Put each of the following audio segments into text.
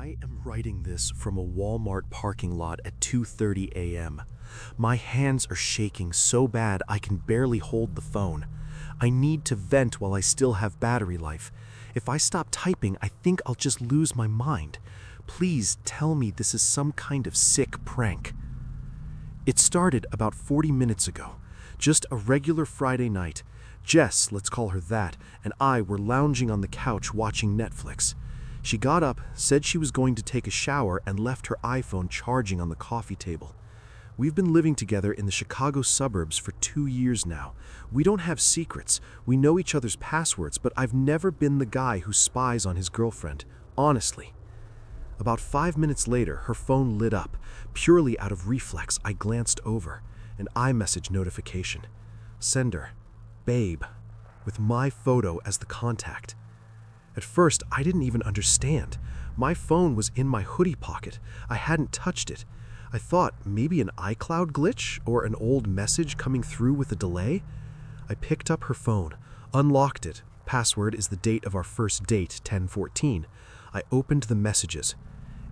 I am writing this from a Walmart parking lot at 2:30 a.m. My hands are shaking so bad I can barely hold the phone. I need to vent while I still have battery life. If I stop typing, I think I'll just lose my mind. Please tell me this is some kind of sick prank. It started about 40 minutes ago. Just a regular Friday night. Jess, let's call her that, and I were lounging on the couch watching Netflix. She got up, said she was going to take a shower, and left her iPhone charging on the coffee table. We've been living together in the Chicago suburbs for 2 years now. We don't have secrets. We know each other's passwords, but I've never been the guy who spies on his girlfriend, honestly. About 5 minutes later, her phone lit up. Purely out of reflex, I glanced over. An iMessage notification. Sender, babe, with my photo as the contact. At first, I didn't even understand. My phone was in my hoodie pocket. I hadn't touched it. I thought maybe an iCloud glitch or an old message coming through with a delay. I picked up her phone, unlocked it. Password is the date of our first date, 10/14. I opened the messages.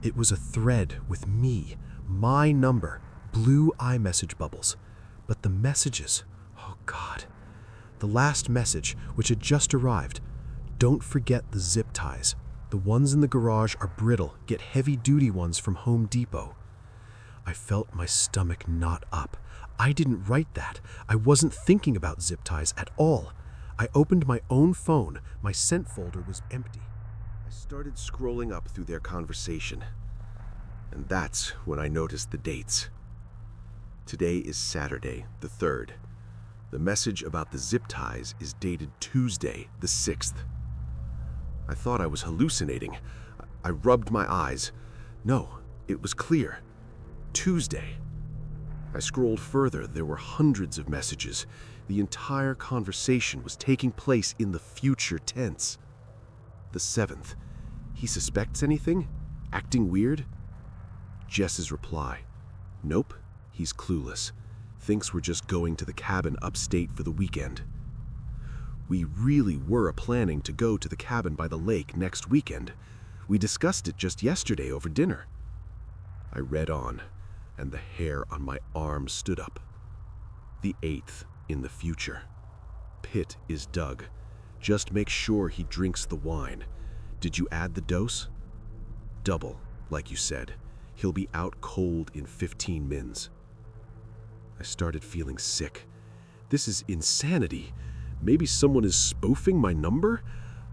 It was a thread with me, my number, blue iMessage bubbles. But the messages, oh God. The last message, which had just arrived. Don't forget the zip ties. The ones in the garage are brittle. Get heavy-duty ones from Home Depot. I felt my stomach knot up. I didn't write that. I wasn't thinking about zip ties at all. I opened my own phone. My sent folder was empty. I started scrolling up through their conversation. And that's when I noticed the dates. Today is Saturday, the 3rd. The message about the zip ties is dated Tuesday, the 6th. I thought I was hallucinating. I rubbed my eyes. No, it was clear. Tuesday. I scrolled further. There were hundreds of messages. The entire conversation was taking place in the future tense. The 7th. He suspects anything? Acting weird? Jess's reply. Nope, he's clueless. Thinks we're just going to the cabin upstate for the weekend. We really were planning to go to the cabin by the lake next weekend. We discussed it just yesterday over dinner. I read on, and the hair on my arm stood up. The 8th in the future. Pit is dug. Just make sure he drinks the wine. Did you add the dose? Double, like you said. He'll be out cold in 15 mins. I started feeling sick. This is insanity. Maybe someone is spoofing my number?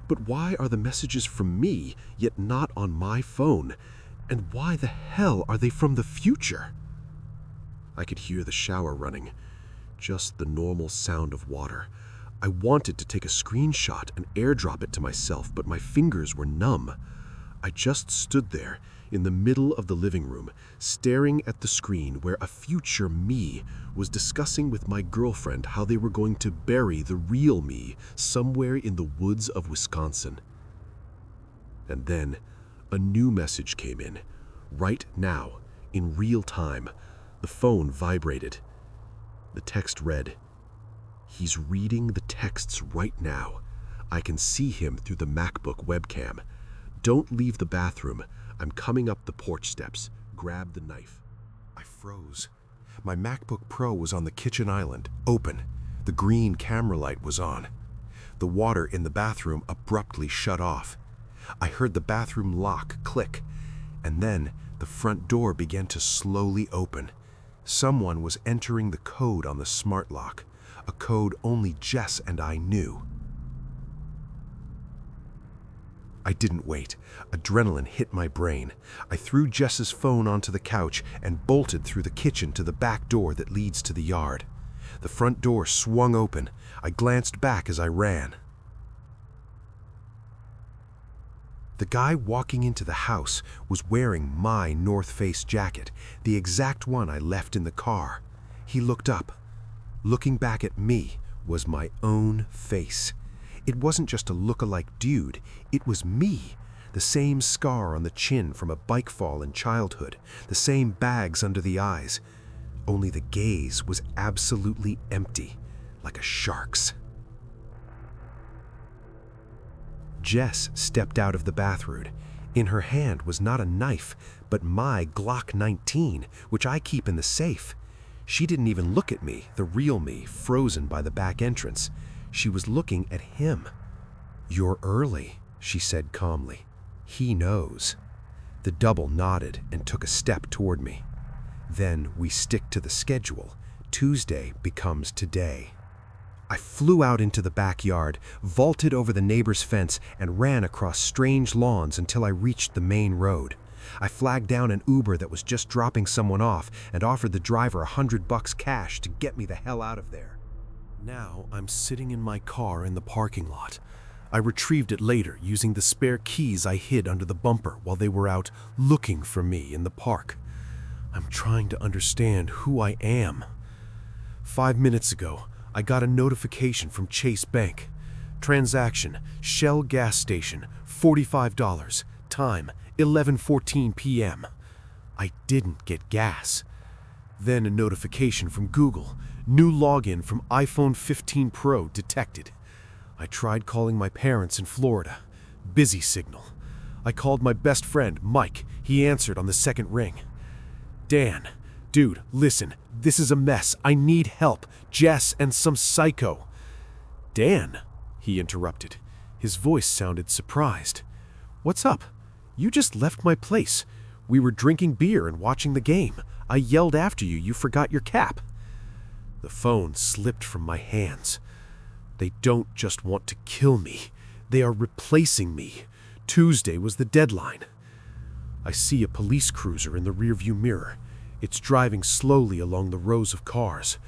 But why are the messages from me, yet not on my phone? And why the hell are they from the future? I could hear the shower running. Just the normal sound of water. I wanted to take a screenshot and airdrop it to myself, but my fingers were numb. I just stood there, in the middle of the living room, staring at the screen where a future me was discussing with my girlfriend how they were going to bury the real me somewhere in the woods of Wisconsin. And then a new message came in, right now, in real time. The phone vibrated. The text read, "He's reading the texts right now. I can see him through the MacBook webcam. Don't leave the bathroom. I'm coming up the porch steps. Grab the knife." I froze. My MacBook Pro was on the kitchen island, open. The green camera light was on. The water in the bathroom abruptly shut off. I heard the bathroom lock click, and then the front door began to slowly open. Someone was entering the code on the smart lock, a code only Jess and I knew. I didn't wait. Adrenaline hit my brain. I threw Jess's phone onto the couch and bolted through the kitchen to the back door that leads to the yard. The front door swung open. I glanced back as I ran. The guy walking into the house was wearing my North Face jacket, the exact one I left in the car. He looked up. Looking back at me was my own face. It wasn't just a look-alike dude, it was me. The same scar on the chin from a bike fall in childhood, the same bags under the eyes. Only the gaze was absolutely empty, like a shark's. Jess stepped out of the bathroom. In her hand was not a knife, but my Glock 19, which I keep in the safe. She didn't even look at me, the real me, frozen by the back entrance. She was looking at him. "You're early," she said calmly. "He knows." The double nodded and took a step toward me. Then we stick to the schedule. Tuesday becomes today. I flew out into the backyard, vaulted over the neighbor's fence, and ran across strange lawns until I reached the main road. I flagged down an Uber that was just dropping someone off and offered the driver $100 cash to get me the hell out of there. Now I'm sitting in my car in the parking lot. I retrieved it later using the spare keys I hid under the bumper while they were out looking for me in the park. I'm trying to understand who I am. 5 minutes ago, I got a notification from Chase Bank. Transaction, Shell gas station, $45. Time, 11:14 p.m. I didn't get gas. Then a notification from Google. New login from iPhone 15 Pro detected. I tried calling my parents in Florida. Busy signal. I called my best friend, Mike. He answered on the second ring. "Dan, dude, listen, this is a mess. I need help. Jess and some psycho." "Dan," he interrupted. His voice sounded surprised. "What's up? You just left my place. We were drinking beer and watching the game. I yelled after you. You forgot your cap." The phone slipped from my hands. They don't just want to kill me. They are replacing me. Tuesday was the deadline. I see a police cruiser in the rearview mirror. It's driving slowly along the rows of cars.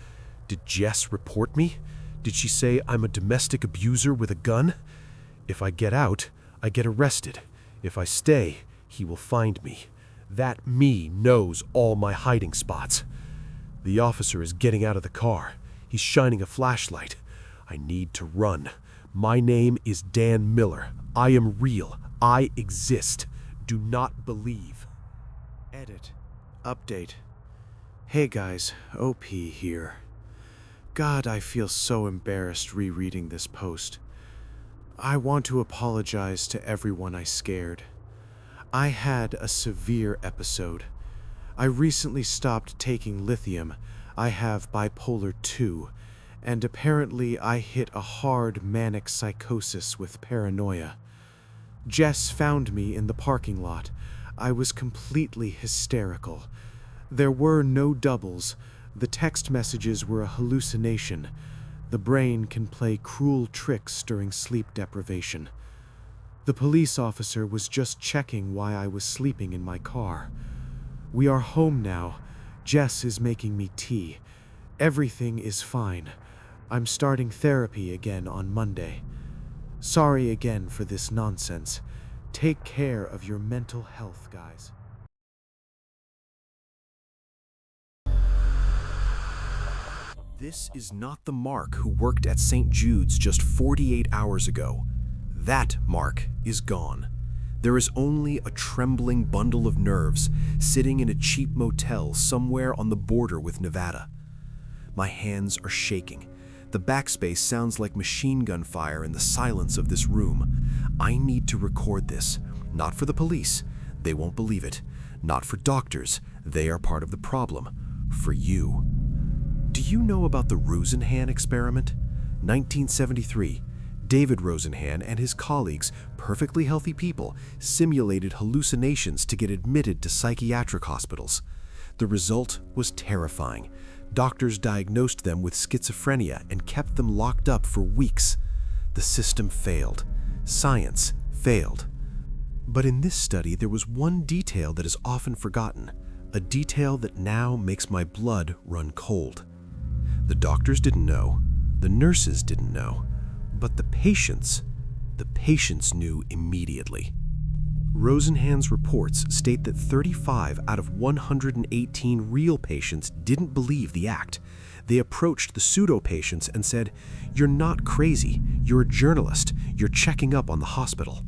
Did Jess report me? Did she say I'm a domestic abuser with a gun? If I get out, I get arrested. If I stay, he will find me. That me knows all my hiding spots. The officer is getting out of the car. He's shining a flashlight. I need to run. My name is Dan Miller. I am real. I exist. Do not believe. Edit. Update. Hey guys, OP here. God, I feel so embarrassed rereading this post. I want to apologize to everyone I scared. I had a severe episode. I recently stopped taking lithium. I have bipolar 2, and apparently I hit a hard manic psychosis with paranoia. Jess found me in the parking lot. I was completely hysterical. There were no doubles. The text messages were a hallucination. The brain can play cruel tricks during sleep deprivation. The police officer was just checking why I was sleeping in my car. We are home now. Jess is making me tea. Everything is fine. I'm starting therapy again on Monday. Sorry again for this nonsense. Take care of your mental health, guys. This is not the Mark who worked at St. Jude's just 48 hours ago. That Mark is gone. There is only a trembling bundle of nerves sitting in a cheap motel somewhere on the border with Nevada. My hands are shaking. The backspace sounds like machine gun fire in the silence of this room. I need to record this. Not for the police. They won't believe it. Not for doctors. They are part of the problem. For you. Do you know about the Rosenhan experiment? 1973. David Rosenhan and his colleagues, perfectly healthy people, simulated hallucinations to get admitted to psychiatric hospitals. The result was terrifying. Doctors diagnosed them with schizophrenia and kept them locked up for weeks. The system failed. Science failed. But in this study, there was one detail that is often forgotten, a detail that now makes my blood run cold. The doctors didn't know, the nurses didn't know, but the patients knew immediately. Rosenhan's reports state that 35 out of 118 real patients didn't believe the act. They approached the pseudo-patients and said, "You're not crazy, you're a journalist, you're checking up on the hospital."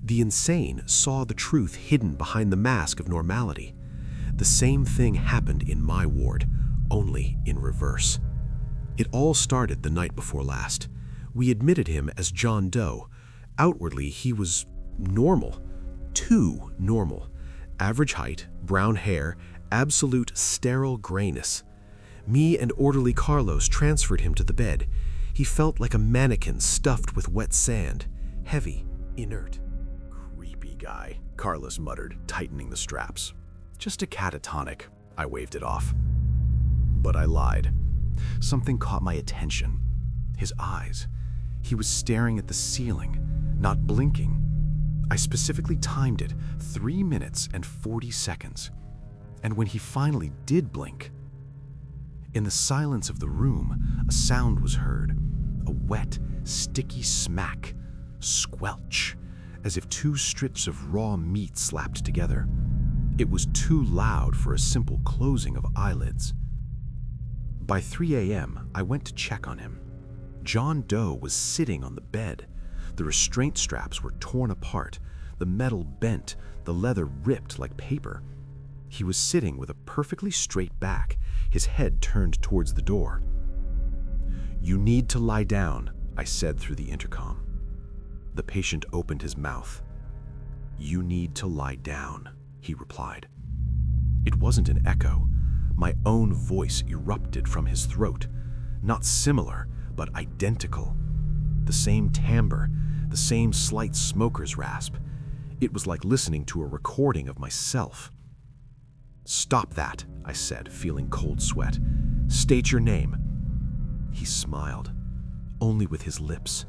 The insane saw the truth hidden behind the mask of normality. The same thing happened in my ward, only in reverse. It all started the night before last. We admitted him as John Doe. Outwardly, he was normal. too normal. Average height, brown hair, absolute sterile grayness. Me and orderly Carlos transferred him to the bed. He felt like a mannequin stuffed with wet sand, heavy, inert. Creepy guy, Carlos muttered, tightening the straps. Just a catatonic. I waved it off. But I lied. Something caught my attention. His eyes. He was staring at the ceiling, not blinking. I specifically timed it 3 minutes and 40 seconds. And when he finally did blink, in the silence of the room, a sound was heard. A wet, sticky smack. Squelch. As if 2 strips of raw meat slapped together. It was too loud for a simple closing of eyelids. By 3 a.m., I went to check on him. John Doe was sitting on the bed. The restraint straps were torn apart, the metal bent, the leather ripped like paper. He was sitting with a perfectly straight back, his head turned towards the door. "You need to lie down," I said through the intercom. The patient opened his mouth. "You need to lie down," he replied. It wasn't an echo. My own voice erupted from his throat. Not similar, but identical. The same timbre, the same slight smoker's rasp. It was like listening to a recording of myself. "Stop that," I said, feeling cold sweat. "State your name." He smiled, only with his lips.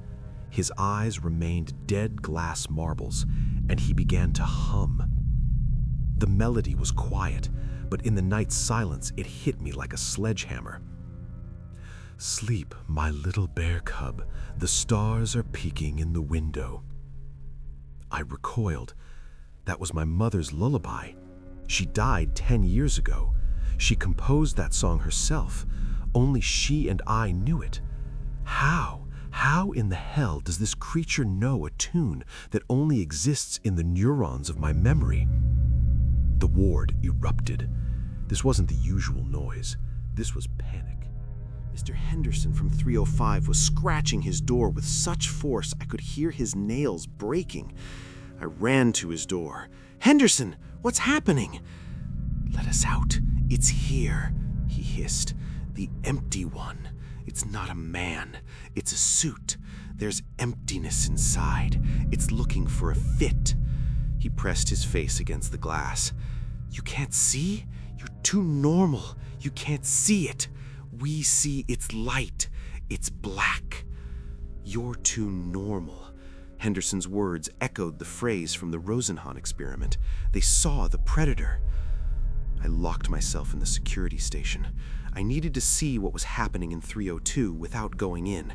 His eyes remained dead glass marbles, and he began to hum. The melody was quiet, but in the night's silence it hit me like a sledgehammer. "Sleep, my little bear cub, the stars are peeking in the window." I recoiled. That was my mother's lullaby. She died 10 years ago. She composed that song herself. Only she and I knew it. How in the hell does this creature know a tune that only exists in the neurons of my memory? The ward erupted. This wasn't the usual noise. This was panic. Mr. Henderson from 305 was scratching his door with such force I could hear his nails breaking. I ran to his door. "Henderson, what's happening?" "Let us out. It's here," he hissed. "The empty one. It's not a man. It's a suit. There's emptiness inside. It's looking for a fit." He pressed his face against the glass. "You can't see? You're too normal. You can't see it. We see its light. It's black. You're too normal." Henderson's words echoed the phrase from the Rosenhan experiment. They saw the predator. I locked myself in the security station. I needed to see what was happening in 302 without going in.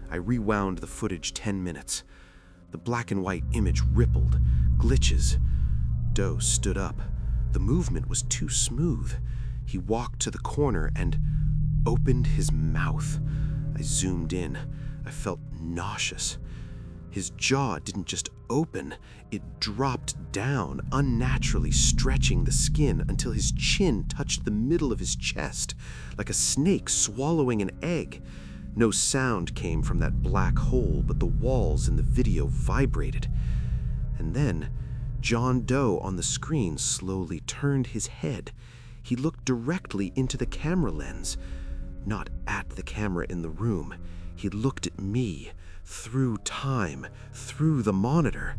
I rewound the footage 10 minutes. The black and white image rippled, glitches. Doe stood up. The movement was too smooth. He walked to the corner and opened his mouth. I zoomed in. I felt nauseous. His jaw didn't just open, it dropped down, unnaturally stretching the skin until his chin touched the middle of his chest, like a snake swallowing an egg. No sound came from that black hole, but the walls in the video vibrated. And then, John Doe on the screen slowly turned his head. He looked directly into the camera lens, not at the camera in the room. He looked at me, through time, through the monitor.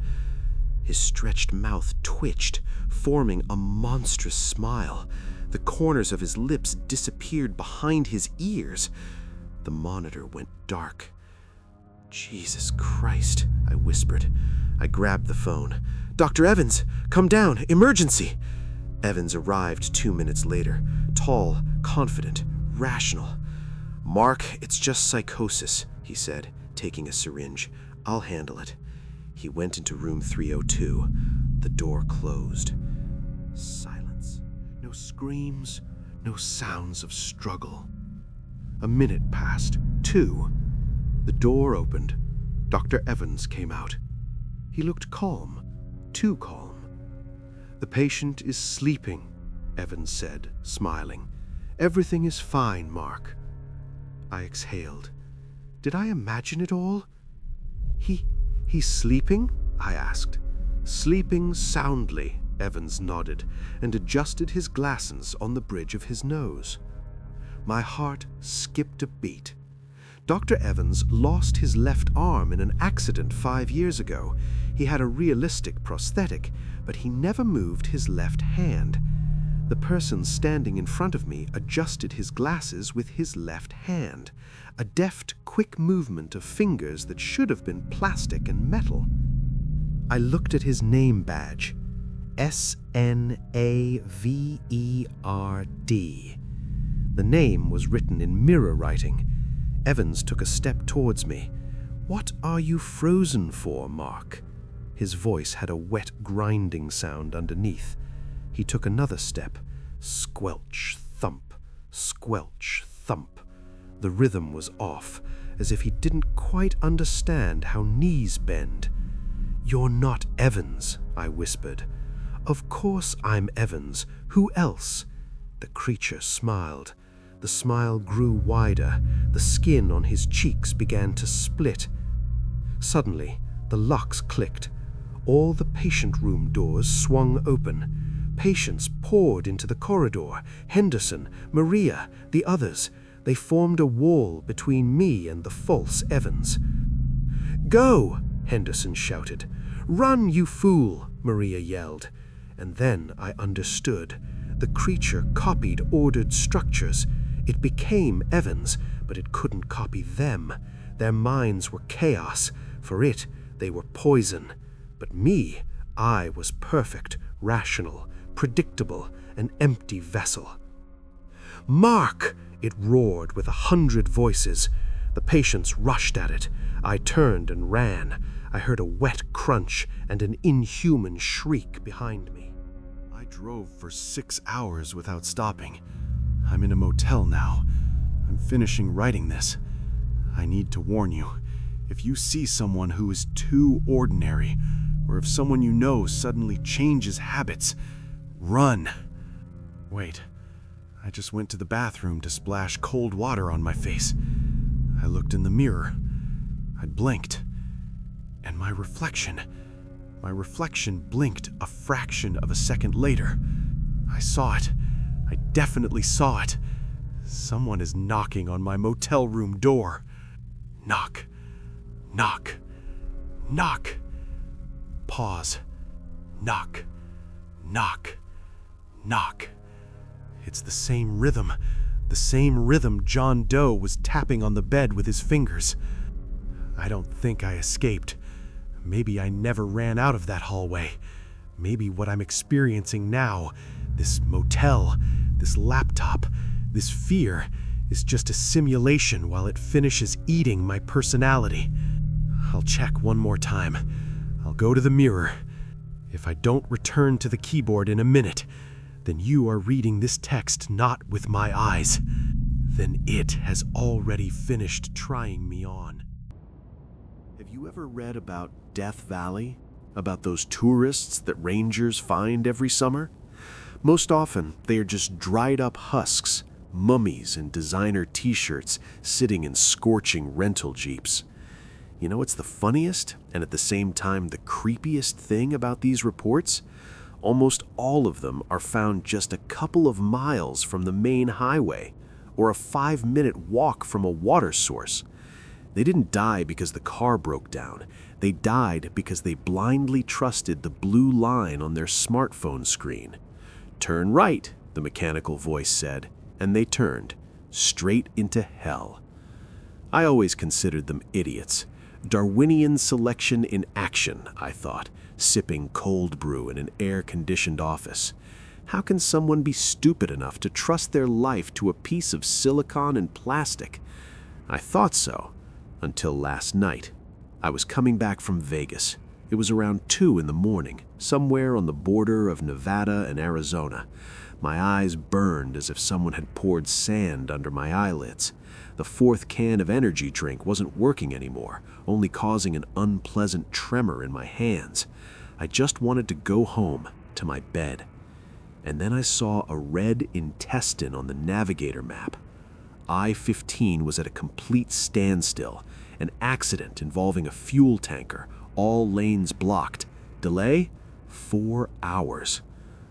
His stretched mouth twitched, forming a monstrous smile. The corners of his lips disappeared behind his ears. The monitor went dark. "Jesus Christ," I whispered. I grabbed the phone. "Dr. Evans, come down, emergency!" Evans arrived 2 minutes later, tall, confident, rational. "Mark, it's just psychosis," he said, taking a syringe. "I'll handle it." He went into room 302. The door closed. Silence. No screams, no sounds of struggle. A minute passed. 2. The door opened. Dr. Evans came out. He looked calm, too calm. "The patient is sleeping," Evans said, smiling. "Everything is fine, Mark." I exhaled. Did I imagine it all? He's sleeping? I asked. Sleeping soundly, Evans nodded and adjusted his glasses on the bridge of his nose. My heart skipped a beat. Dr. Evans lost his left arm in an accident 5 years ago. He had a realistic prosthetic, but he never moved his left hand. The person standing in front of me adjusted his glasses with his left hand, a deft, quick movement of fingers that should have been plastic and metal. I looked at his name badge, S-N-A-V-E-R-D. The name was written in mirror writing. Evans took a step towards me. "What are you frozen for, Mark?" His voice had a wet, grinding sound underneath. He took another step. Squelch, thump, squelch, thump. The rhythm was off, as if he didn't quite understand how knees bend. "You're not Evans," I whispered. "Of course I'm Evans. Who else?" The creature smiled. The smile grew wider. The skin on his cheeks began to split. Suddenly, the locks clicked. All the patient room doors swung open. Patients poured into the corridor. Henderson, Maria, the others. They formed a wall between me and the false Evans. "Go!" Henderson shouted. "Run, you fool!" Maria yelled. And then I understood. The creature copied ordered structures. It became Evans, but it couldn't copy them. Their minds were chaos. For it, they were poison. But me, I was perfect, rational, predictable, an empty vessel. "Mark!" it roared with 100 voices. The patients rushed at it. I turned and ran. I heard a wet crunch and an inhuman shriek behind me. I drove for 6 hours without stopping. I'm in a motel now. I'm finishing writing this. I need to warn you. If you see someone who is too ordinary, or if someone you know suddenly changes habits, run. Wait, I just went to the bathroom to splash cold water on my face. I looked in the mirror. I'd blinked. And my reflection blinked a fraction of a second later. I saw it. I definitely saw it. Someone is knocking on my motel room door. Knock. Knock. Knock. Pause. Knock. Knock. Knock. It's the same rhythm John Doe was tapping on the bed with his fingers. I don't think I escaped. Maybe I never ran out of that hallway. Maybe what I'm experiencing now, this motel, this laptop, this fear, is just a simulation while it finishes eating my personality. I'll check one more time. I'll go to the mirror. If I don't return to the keyboard in a minute, then you are reading this text not with my eyes. Then it has already finished trying me on. Have you ever read about Death Valley? About those tourists that rangers find every summer? Most often, they are just dried up husks, mummies in designer t-shirts sitting in scorching rental jeeps. You know what's the funniest and at the same time the creepiest thing about these reports? Almost all of them are found just a couple of miles from the main highway or a 5-minute walk from a water source. They didn't die because the car broke down. They died because they blindly trusted the blue line on their smartphone screen. "Turn right," the mechanical voice said, and they turned, straight into hell. I always considered them idiots. Darwinian selection in action, I thought, sipping cold brew in an air-conditioned office. How can someone be stupid enough to trust their life to a piece of silicon and plastic? I thought so, until last night. I was coming back from Vegas. It was around 2 in the morning, somewhere on the border of Nevada and Arizona. My eyes burned as if someone had poured sand under my eyelids. The 4th can of energy drink wasn't working anymore, only causing an unpleasant tremor in my hands. I just wanted to go home, to my bed. And then I saw a red intestine on the navigator map. I-15 was at a complete standstill, an accident involving a fuel tanker, all lanes blocked. Delay? 4 hours.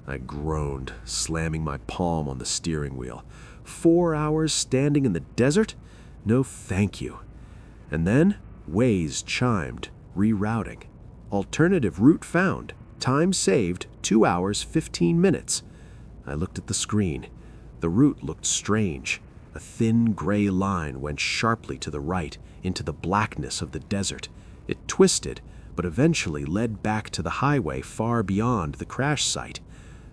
I groaned, slamming my palm on the steering wheel. 4 hours standing in the desert? No thank you. And then, Waze chimed, rerouting. Alternative route found. Time saved, 2 hours, 15 minutes. I looked at the screen. The route looked strange. A thin gray line went sharply to the right, into the blackness of the desert. It twisted, but eventually led back to the highway far beyond the crash site.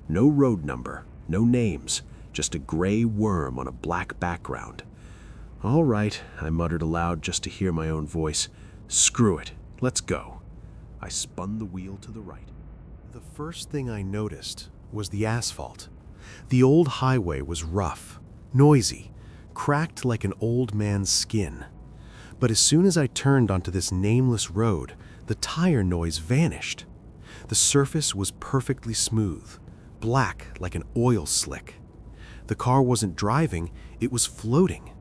No road number, no names, just a gray worm on a black background. All right, I muttered aloud just to hear my own voice. Screw it, let's go. I spun the wheel to the right. The first thing I noticed was the asphalt. The old highway was rough, noisy, cracked like an old man's skin. But as soon as I turned onto this nameless road, the tire noise vanished. The surface was perfectly smooth, black like an oil slick. The car wasn't driving, it was floating.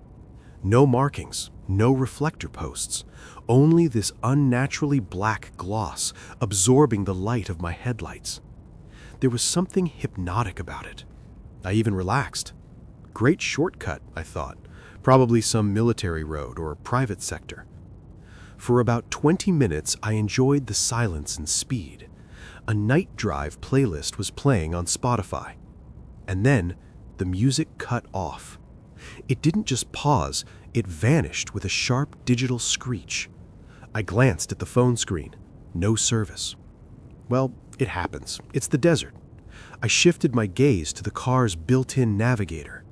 No markings, no reflector posts, only this unnaturally black gloss absorbing the light of my headlights. There was something hypnotic about it. I even relaxed. Great shortcut, I thought. Probably some military road or private sector. For about 20 minutes, I enjoyed the silence and speed. A night drive playlist was playing on Spotify. And then, the music cut off. It didn't just pause, it vanished with a sharp digital screech. I glanced at the phone screen. No service. Well, it happens. It's the desert. I shifted my gaze to the car's built-in navigator.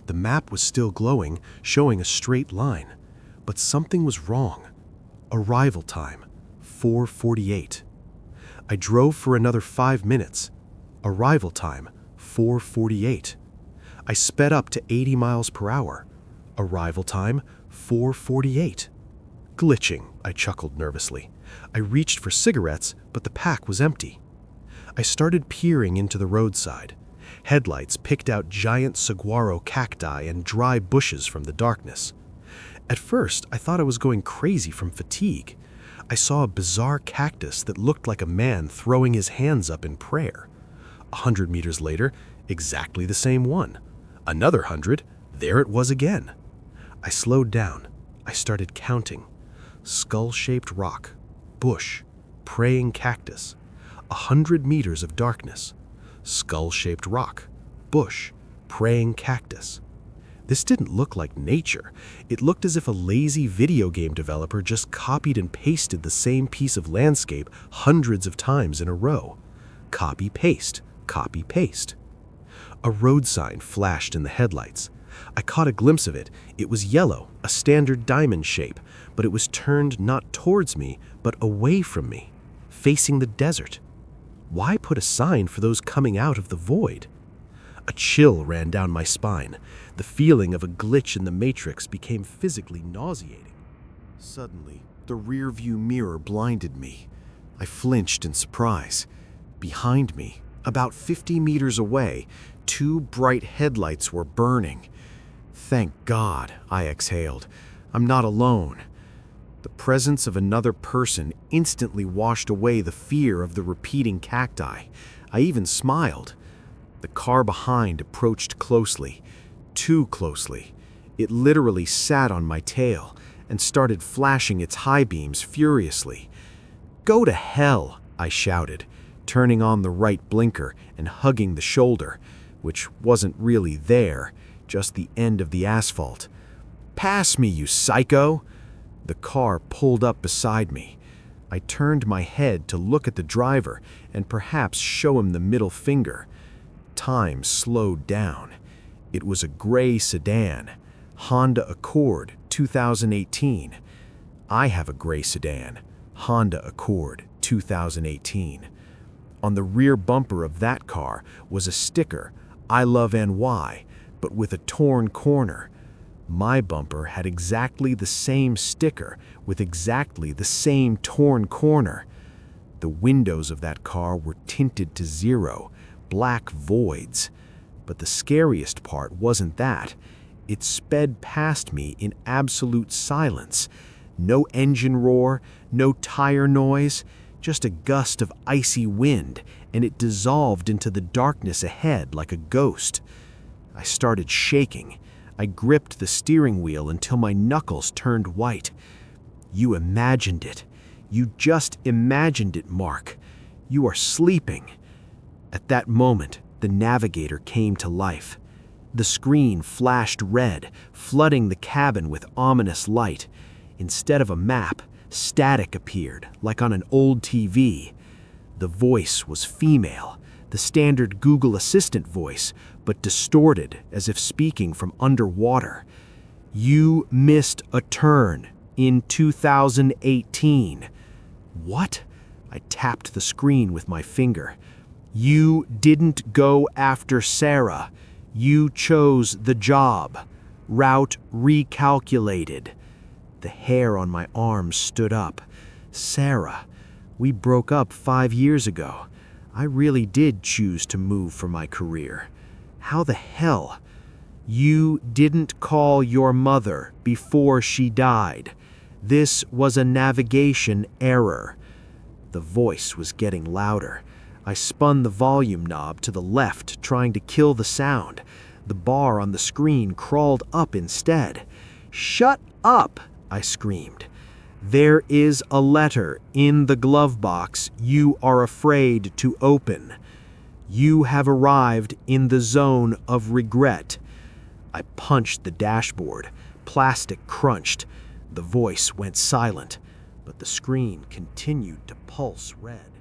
The map was still glowing, showing a straight line. But something was wrong. Arrival time, 4:48. I drove for another 5 minutes. Arrival time, 4:48. I sped up to 80 miles per hour. Arrival time, 4:48. Glitching, I chuckled nervously. I reached for cigarettes, but the pack was empty. I started peering into the roadside. Headlights picked out giant saguaro cacti and dry bushes from the darkness. At first, I thought I was going crazy from fatigue. I saw a bizarre cactus that looked like a man throwing his hands up in prayer. 100 meters later, exactly the same one. Another 100, there it was again. I slowed down. I started counting. Skull-shaped rock, bush, praying cactus. 100 meters of darkness. Skull-shaped rock, bush, praying cactus. This didn't look like nature. It looked as if a lazy video game developer just copied and pasted the same piece of landscape hundreds of times in a row. Copy, paste, copy, paste. A road sign flashed in the headlights. I caught a glimpse of it. It was yellow, a standard diamond shape, but it was turned not towards me, but away from me, facing the desert. Why put a sign for those coming out of the void? A chill ran down my spine. The feeling of a glitch in the matrix became physically nauseating. Suddenly, the rear-view mirror blinded me. I flinched in surprise. Behind me, about 50 meters away, 2 bright headlights were burning. Thank God, I exhaled. I'm not alone. The presence of another person instantly washed away the fear of the repeating cacti. I even smiled. The car behind approached closely, too closely. It literally sat on my tail and started flashing its high beams furiously. "Go to hell," I shouted, turning on the right blinker and hugging the shoulder, which wasn't really there, just the end of the asphalt. "Pass me, you psycho!" The car pulled up beside me. I turned my head to look at the driver and perhaps show him the middle finger. Time slowed down. It was a gray sedan, Honda Accord 2018. I have a gray sedan, Honda Accord 2018. On the rear bumper of that car was a sticker, "I love NY," but with a torn corner. My bumper had exactly the same sticker with exactly the same torn corner. The windows of that car were tinted to 0, black voids. But the scariest part wasn't that. It sped past me in absolute silence. No engine roar, no tire noise, just a gust of icy wind, and it dissolved into the darkness ahead like a ghost. I started shaking. I gripped the steering wheel until my knuckles turned white. You imagined it. You just imagined it, Mark. You are sleeping. At that moment, the navigator came to life. The screen flashed red, flooding the cabin with ominous light. Instead of a map, static appeared, like on an old TV. The voice was female, the standard Google Assistant voice, but distorted as if speaking from underwater. You missed a turn in 2018. What? I tapped the screen with my finger. You didn't go after Sarah. You chose the job. Route recalculated. The hair on my arms stood up. Sarah, we broke up 5 years ago. I really did choose to move for my career. How the hell? You didn't call your mother before she died. This was a navigation error. The voice was getting louder. I spun the volume knob to the left, trying to kill the sound. The bar on the screen crawled up instead. "Shut up!" I screamed. "There is a letter in the glove box you are afraid to open. You have arrived in the zone of regret." I punched the dashboard. Plastic crunched. The voice went silent, but the screen continued to pulse red.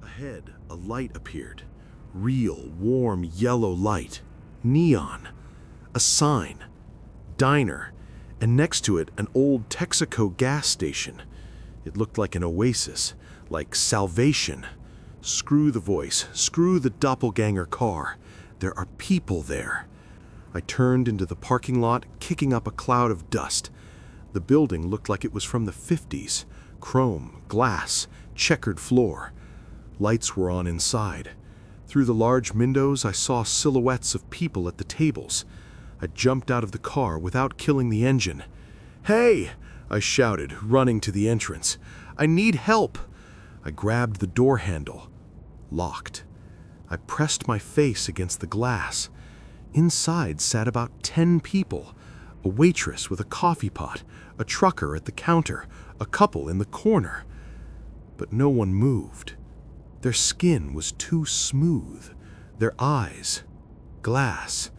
Ahead, a light appeared. Real, warm, yellow light. Neon. A sign. Diner. And next to it, an old Texaco gas station. It looked like an oasis, like salvation. Screw the voice, screw the doppelganger car. There are people there. I turned into the parking lot, kicking up a cloud of dust. The building looked like it was from the 50s. Chrome, glass, checkered floor. Lights were on inside. Through the large windows, I saw silhouettes of people at the tables. I jumped out of the car without killing the engine. "Hey!" I shouted, running to the entrance. "I need help!" I grabbed the door handle. Locked. I pressed my face against the glass. Inside sat about 10 people. A waitress with a coffee pot, a trucker at the counter, a couple in the corner. But no one moved. Their skin was too smooth. Their eyes, glass.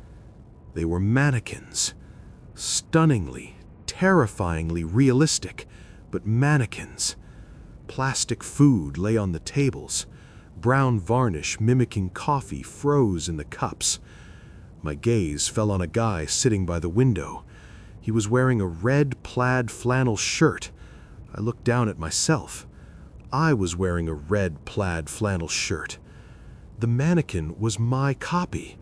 They were mannequins. Stunningly, terrifyingly realistic, but mannequins. Plastic food lay on the tables. Brown varnish mimicking coffee froze in the cups. My gaze fell on a guy sitting by the window. He was wearing a red plaid flannel shirt. I looked down at myself. I was wearing a red plaid flannel shirt. The mannequin was my copy,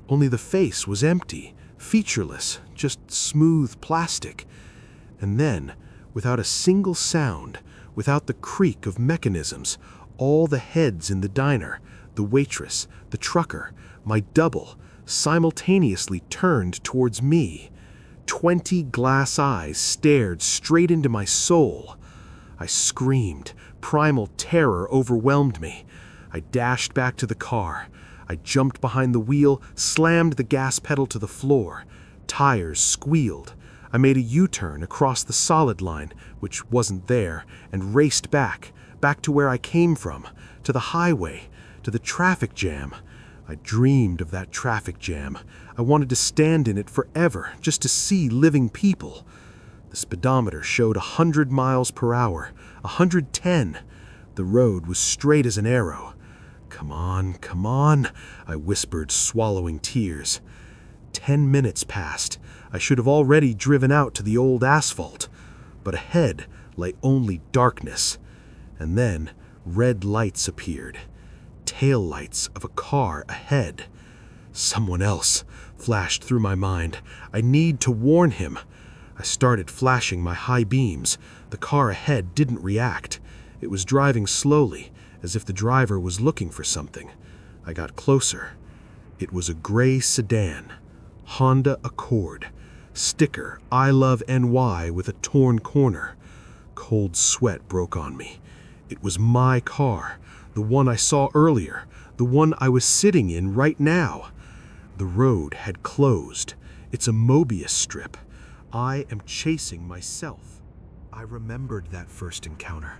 only the face was empty, featureless, just smooth plastic. And then, without a single sound, without the creak of mechanisms, all the heads in the diner, the waitress, the trucker, my double, simultaneously turned towards me. 20 glass eyes stared straight into my soul. I screamed. Primal terror overwhelmed me. I dashed back to the car. I jumped behind the wheel, slammed the gas pedal to the floor. Tires squealed. I made a U-turn across the solid line, which wasn't there, and raced back to where I came from, to the highway, to the traffic jam. I dreamed of that traffic jam. I wanted to stand in it forever, just to see living people. The speedometer showed 100 miles per hour, 110. The road was straight as an arrow. "Come on, come on," I whispered, swallowing tears. 10 minutes passed. I should have already driven out to the old asphalt. But ahead lay only darkness. And then red lights appeared. Tail lights of a car ahead. Someone else flashed through my mind. I need to warn him. I started flashing my high beams. The car ahead didn't react. It was driving slowly, as if the driver was looking for something. I got closer. It was a gray sedan. Honda Accord. Sticker, "I love NY" with a torn corner. Cold sweat broke on me. It was my car, the one I saw earlier, the one I was sitting in right now. The road had closed. It's a Mobius strip. I am chasing myself. I remembered that first encounter.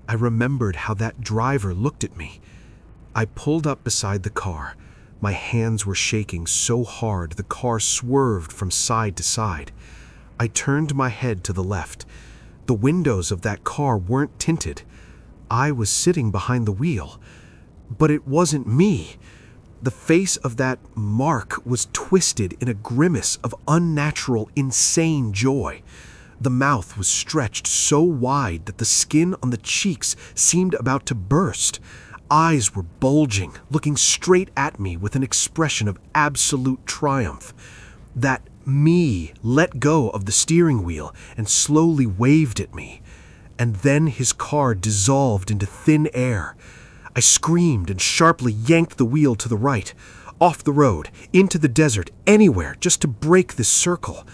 I remembered how that driver looked at me. I pulled up beside the car. My hands were shaking so hard the car swerved from side to side. I turned my head to the left. The windows of that car weren't tinted. I was sitting behind the wheel. But it wasn't me. The face of that Mark was twisted in a grimace of unnatural, insane joy. The mouth was stretched so wide that the skin on the cheeks seemed about to burst. Eyes were bulging, looking straight at me with an expression of absolute triumph. That me let go of the steering wheel and slowly waved at me. And then his car dissolved into thin air. I screamed and sharply yanked the wheel to the right, off the road, into the desert, anywhere, just to break this circle.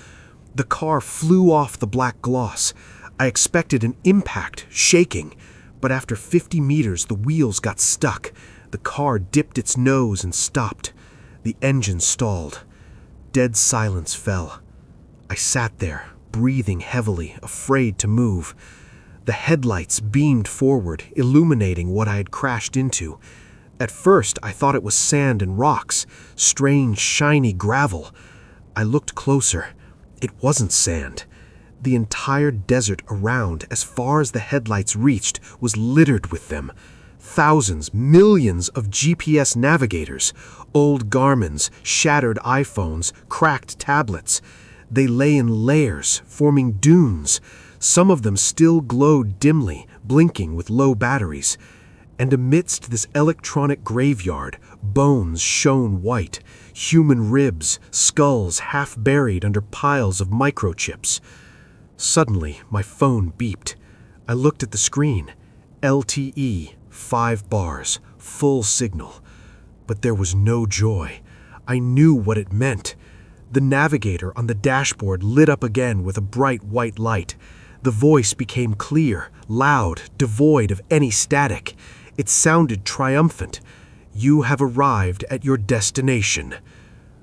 The car flew off the black gloss. I expected an impact, shaking, but after 50 meters, the wheels got stuck. The car dipped its nose and stopped. The engine stalled. Dead silence fell. I sat there, breathing heavily, afraid to move. The headlights beamed forward, illuminating what I had crashed into. At first, I thought it was sand and rocks, strange, shiny gravel. I looked closer. It wasn't sand. The entire desert around, as far as the headlights reached, was littered with them. Thousands, millions of GPS navigators, old Garmins, shattered iPhones, cracked tablets. They lay in layers, forming dunes. Some of them still glowed dimly, blinking with low batteries. And amidst this electronic graveyard, bones shone white, human ribs, skulls half buried under piles of microchips. Suddenly, my phone beeped. I looked at the screen. LTE, 5 bars, full signal. But there was no joy. I knew what it meant. The navigator on the dashboard lit up again with a bright white light. The voice became clear, loud, devoid of any static. It sounded triumphant. You have arrived at your destination.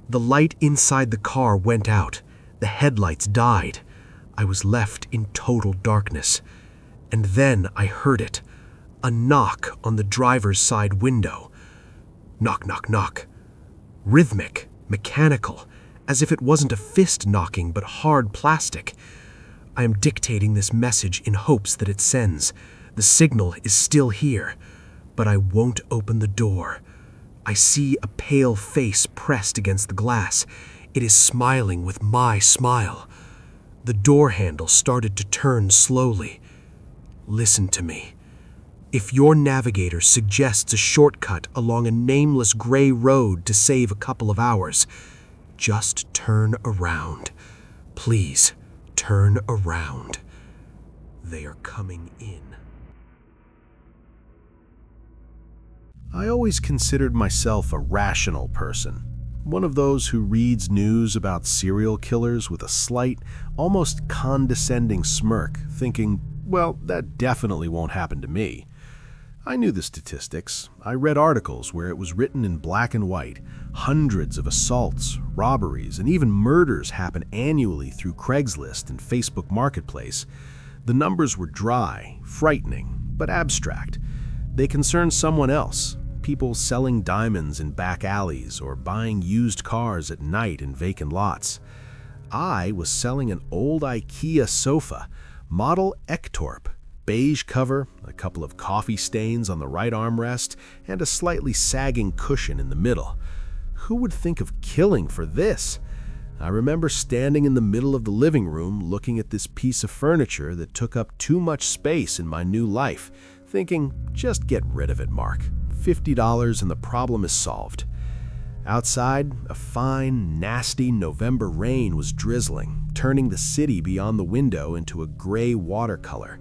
The light inside the car went out. The headlights died. I was left in total darkness. And then I heard it. A knock on the driver's side window. Knock, knock, knock. Rhythmic, mechanical, as if it wasn't a fist knocking but hard plastic. I am dictating this message in hopes that it sends. The signal is still here, but I won't open the door. I see a pale face pressed against the glass. It is smiling with my smile. The door handle started to turn slowly. Listen to me. If your navigator suggests a shortcut along a nameless gray road to save a couple of hours, just turn around. Please, turn around. They are coming in. I always considered myself a rational person. One of those who reads news about serial killers with a slight, almost condescending smirk, thinking, well, that definitely won't happen to me. I knew the statistics. I read articles where it was written in black and white. Hundreds of assaults, robberies, and even murders happen annually through Craigslist and Facebook Marketplace. The numbers were dry, frightening, but abstract. They concerned someone else. People selling diamonds in back alleys or buying used cars at night in vacant lots. I was selling an old IKEA sofa, model Ektorp, beige cover, a couple of coffee stains on the right armrest, and a slightly sagging cushion in the middle. Who would think of killing for this? I remember standing in the middle of the living room looking at this piece of furniture that took up too much space in my new life, thinking, just get rid of it, Mark. $50 and the problem is solved. Outside, a fine, nasty November rain was drizzling, turning the city beyond the window into a gray watercolor.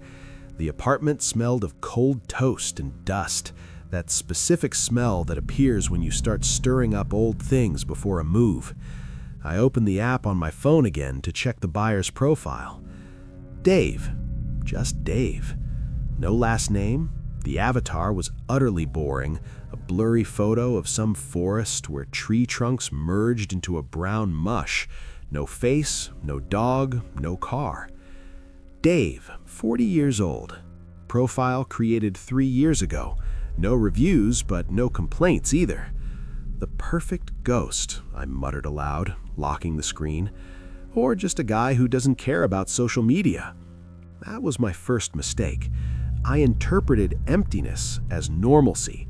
The apartment smelled of cold toast and dust, that specific smell that appears when you start stirring up old things before a move. I opened the app on my phone again to check the buyer's profile. Dave. Just Dave. No last name, The avatar was utterly boring, a blurry photo of some forest where tree trunks merged into a brown mush. No face, no dog, no car. Dave, 40 years old. Profile created 3 years ago. No reviews, but no complaints either. The perfect ghost, I muttered aloud, locking the screen. Or just a guy who doesn't care about social media. That was my first mistake. I interpreted emptiness as normalcy.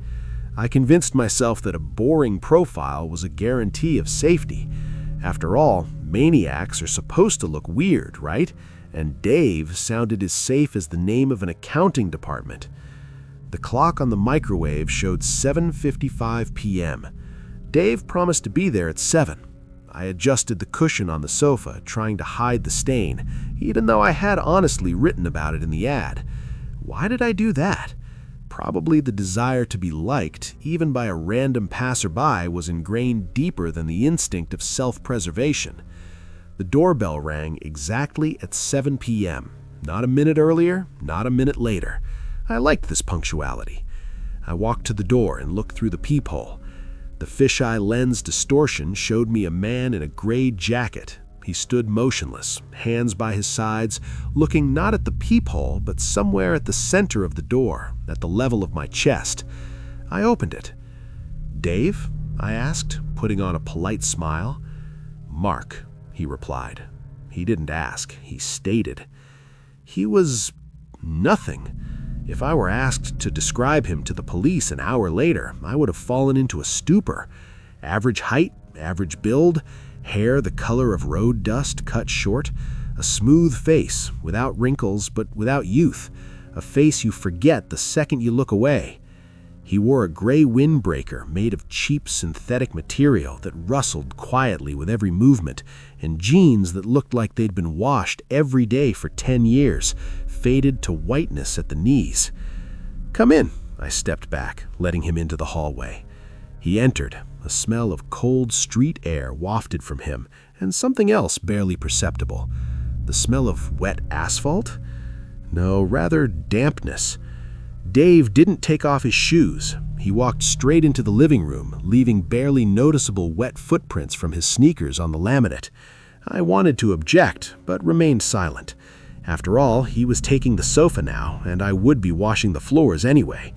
I convinced myself that a boring profile was a guarantee of safety. After all, maniacs are supposed to look weird, right? And Dave sounded as safe as the name of an accounting department. The clock on the microwave showed 7:55 p.m. Dave promised to be there at 7. I adjusted the cushion on the sofa, trying to hide the stain, even though I had honestly written about it in the ad. Why did I do that? Probably the desire to be liked, even by a random passerby, was ingrained deeper than the instinct of self-preservation. The doorbell rang exactly at 7 p.m. Not a minute earlier, not a minute later. I liked this punctuality. I walked to the door and looked through the peephole. The fisheye lens distortion showed me a man in a gray jacket. He stood motionless, hands by his sides, looking not at the peephole, but somewhere at the center of the door, at the level of my chest. I opened it. "Dave?" I asked, putting on a polite smile. "Mark," he replied. He didn't ask, he stated. He was nothing. If I were asked to describe him to the police an hour later, I would have fallen into a stupor. Average height, average build, hair the color of road dust cut short, a smooth face, without wrinkles but without youth, a face you forget the second you look away. He wore a gray windbreaker made of cheap synthetic material that rustled quietly with every movement, and jeans that looked like they'd been washed every day for 10 years, faded to whiteness at the knees. "Come in," I stepped back, letting him into the hallway. He entered, a smell of cold street air wafted from him, and something else barely perceptible. The smell of wet asphalt? No, rather dampness. Dave didn't take off his shoes. He walked straight into the living room, leaving barely noticeable wet footprints from his sneakers on the laminate. I wanted to object, but remained silent. After all, he was taking the sofa now, and I would be washing the floors anyway.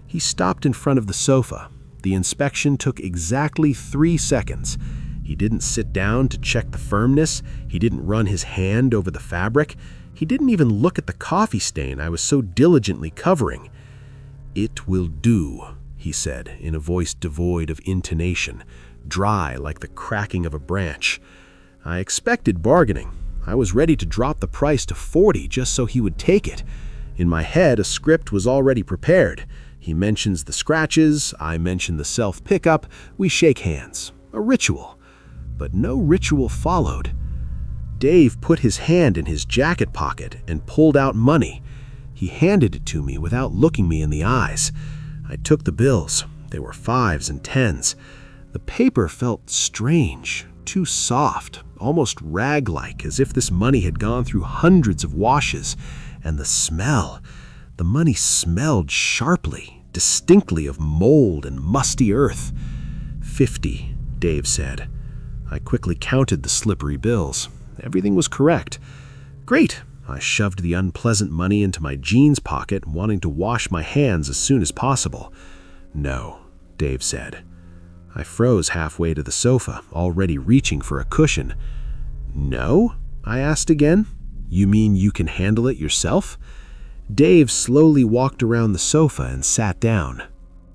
He stopped in front of the sofa. The inspection took exactly 3 seconds. He didn't sit down to check the firmness. He didn't run his hand over the fabric. He didn't even look at the coffee stain I was so diligently covering. "It will do," he said, in a voice devoid of intonation, dry like the cracking of a branch. I expected bargaining. I was ready to drop the price to 40 just so he would take it. In my head, a script was already prepared. He mentions the scratches, I mention the self-pickup, we shake hands. A ritual. But no ritual followed. Dave put his hand in his jacket pocket and pulled out money. He handed it to me without looking me in the eyes. I took the bills. They were 5s and 10s. The paper felt strange, too soft, almost rag-like, as if this money had gone through hundreds of washes. And the smell. The money smelled sharply, distinctly of mold and musty earth. 50, Dave said. I quickly counted the slippery bills. Everything was correct. Great! I shoved the unpleasant money into my jeans pocket, wanting to wash my hands as soon as possible. "No," Dave said. I froze halfway to the sofa, already reaching for a cushion. "No?" I asked again. "You mean you can handle it yourself?" Dave slowly walked around the sofa and sat down.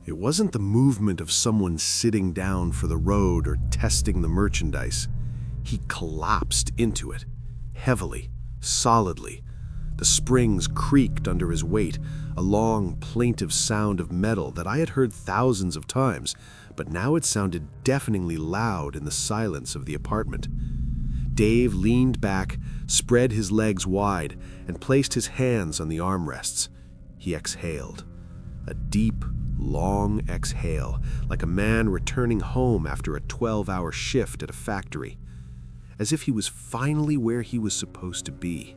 It wasn't the movement of someone sitting down for the road or testing the merchandise. He collapsed into it, heavily, solidly. The springs creaked under his weight, a long, plaintive sound of metal that I had heard thousands of times, but now it sounded deafeningly loud in the silence of the apartment. Dave leaned back, spread his legs wide, and placed his hands on the armrests. He exhaled. A deep, long exhale, like a man returning home after a 12-hour shift at a factory. As if he was finally where he was supposed to be.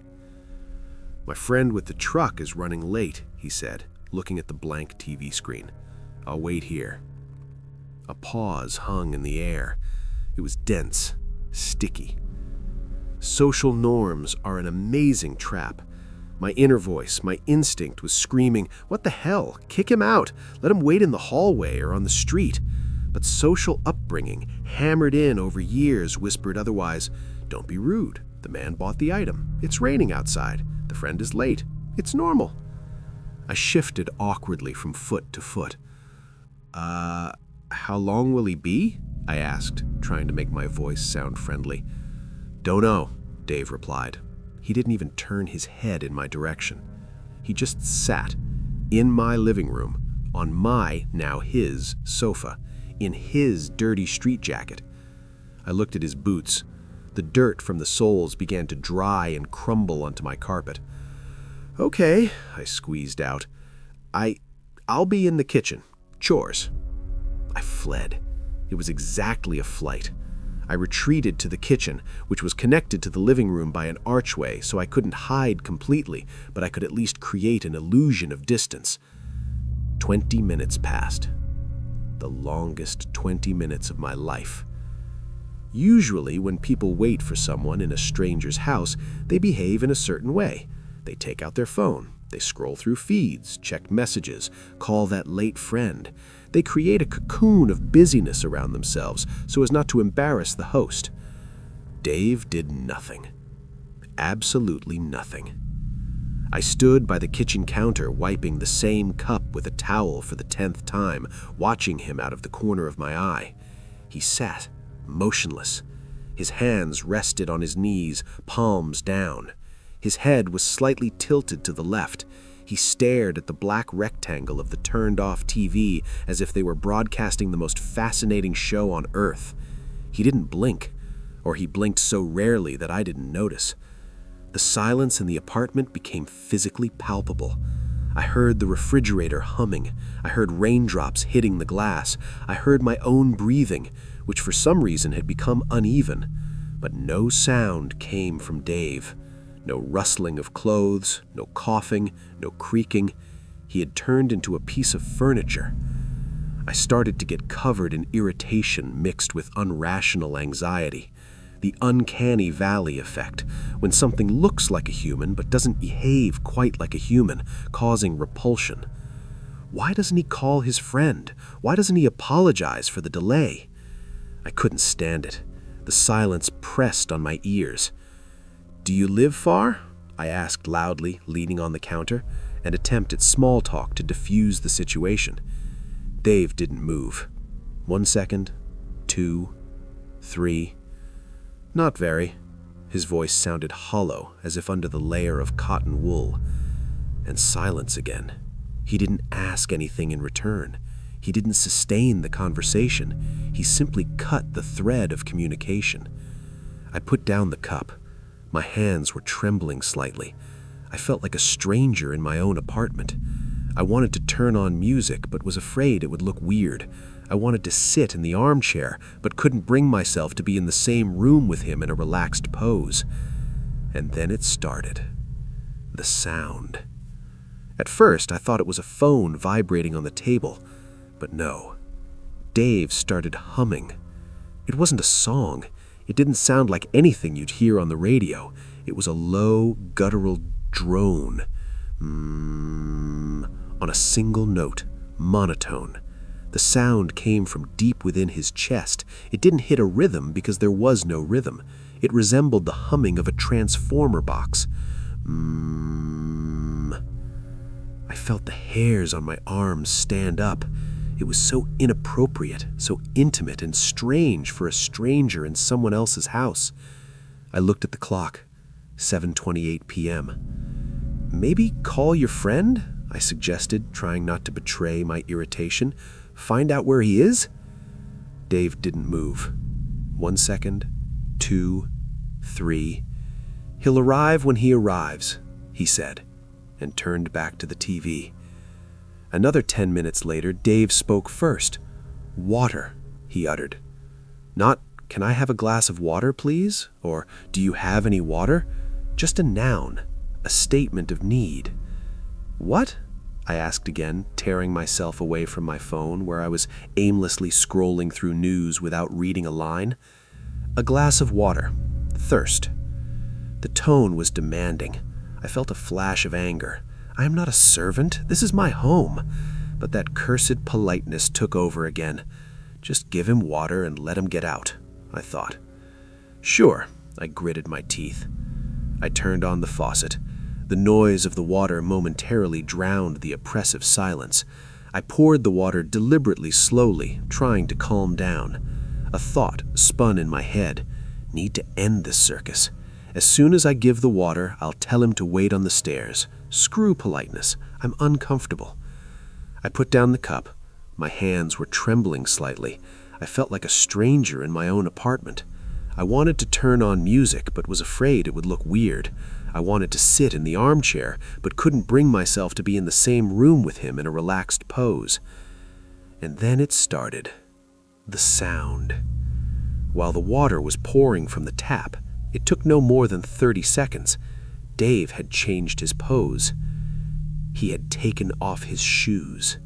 "My friend with the truck is running late," he said, looking at the blank TV screen. "I'll wait here." A pause hung in the air. It was dense, sticky. Social norms are an amazing trap. My inner voice, my instinct was screaming, "What the hell? Kick him out! Let him wait in the hallway or on the street." But social upbringing, hammered in over years, whispered otherwise. "Don't be rude. The man bought the item. It's raining outside. The friend is late. It's normal." I shifted awkwardly from foot to foot. How long will he be?" I asked, trying to make my voice sound friendly. "Don't know," Dave replied. He didn't even turn his head in my direction. He just sat in my living room, on my, now his, sofa, in his dirty street jacket. I looked at his boots. The dirt from the soles began to dry and crumble onto my carpet. "Okay," I squeezed out. I'll be in the kitchen. Chores." I fled. It was exactly a flight. I retreated to the kitchen, which was connected to the living room by an archway, so I couldn't hide completely, but I could at least create an illusion of distance. 20 minutes passed. The longest 20 minutes of my life. Usually, when people wait for someone in a stranger's house, they behave in a certain way. They take out their phone. They scroll through feeds, check messages, call that late friend. They create a cocoon of busyness around themselves so as not to embarrass the host. Dave did nothing. Absolutely nothing. I stood by the kitchen counter, wiping the same cup with a towel for the 10th time, watching him out of the corner of my eye. He sat, motionless. His hands rested on his knees, palms down. His head was slightly tilted to the left. He stared at the black rectangle of the turned-off TV as if they were broadcasting the most fascinating show on Earth. He didn't blink, or he blinked so rarely that I didn't notice. The silence in the apartment became physically palpable. I heard the refrigerator humming. I heard raindrops hitting the glass. I heard my own breathing, which for some reason had become uneven. But no sound came from Dave. No rustling of clothes, no coughing, no creaking. He had turned into a piece of furniture. I started to get covered in irritation mixed with unrational anxiety. The uncanny valley effect, when something looks like a human but doesn't behave quite like a human, causing repulsion. Why doesn't he call his friend? Why doesn't he apologize for the delay? I couldn't stand it. The silence pressed on my ears. "Do you live far?" I asked loudly, leaning on the counter, an attempt at small talk to diffuse the situation. Dave didn't move. 1 second, 2, 3. "Not very." His voice sounded hollow, as if under the layer of cotton wool. And silence again. He didn't ask anything in return. He didn't sustain the conversation. He simply cut the thread of communication. I put down the cup. My hands were trembling slightly. I felt like a stranger in my own apartment. I wanted to turn on music, but was afraid it would look weird. I wanted to sit in the armchair, but couldn't bring myself to be in the same room with him in a relaxed pose. And then it started. The sound. At first, I thought it was a phone vibrating on the table, but no. Dave started humming. It wasn't a song. It didn't sound like anything you'd hear on the radio. It was a low, guttural drone. On a single note, monotone. The sound came from deep within his chest. It didn't hit a rhythm because there was no rhythm. It resembled the humming of a transformer box. I felt the hairs on my arms stand up. It was so inappropriate, so intimate and strange for a stranger in someone else's house. I looked at the clock. 7:28 p.m. "Maybe call your friend?" I suggested, trying not to betray my irritation. "Find out where he is?" Dave didn't move. 1 second, 2, 3. "He'll arrive when he arrives," he said, and turned back to the TV. Another 10 minutes later, Dave spoke first. "Water," he uttered. Not, "Can I have a glass of water, please?" Or, "Do you have any water?" Just a noun, a statement of need. "What?" I asked again, tearing myself away from my phone where I was aimlessly scrolling through news without reading a line. A glass of water. Thirst. The tone was demanding. I felt a flash of anger. I am not a servant. This is my home. But that cursed politeness took over again. Just give him water and let him get out, I thought. Sure, I gritted my teeth. I turned on the faucet. The noise of the water momentarily drowned the oppressive silence. I poured the water deliberately slowly, trying to calm down. A thought spun in my head. Need to end this circus. As soon as I give the water, I'll tell him to wait on the stairs. Screw politeness. I'm uncomfortable. I put down the cup. My hands were trembling slightly. I felt like a stranger in my own apartment. I wanted to turn on music, but was afraid it would look weird. I wanted to sit in the armchair, but couldn't bring myself to be in the same room with him in a relaxed pose. And then it started. The sound. While the water was pouring from the tap, it took no more than 30 seconds. Dave had changed his pose. He had taken off his shoes.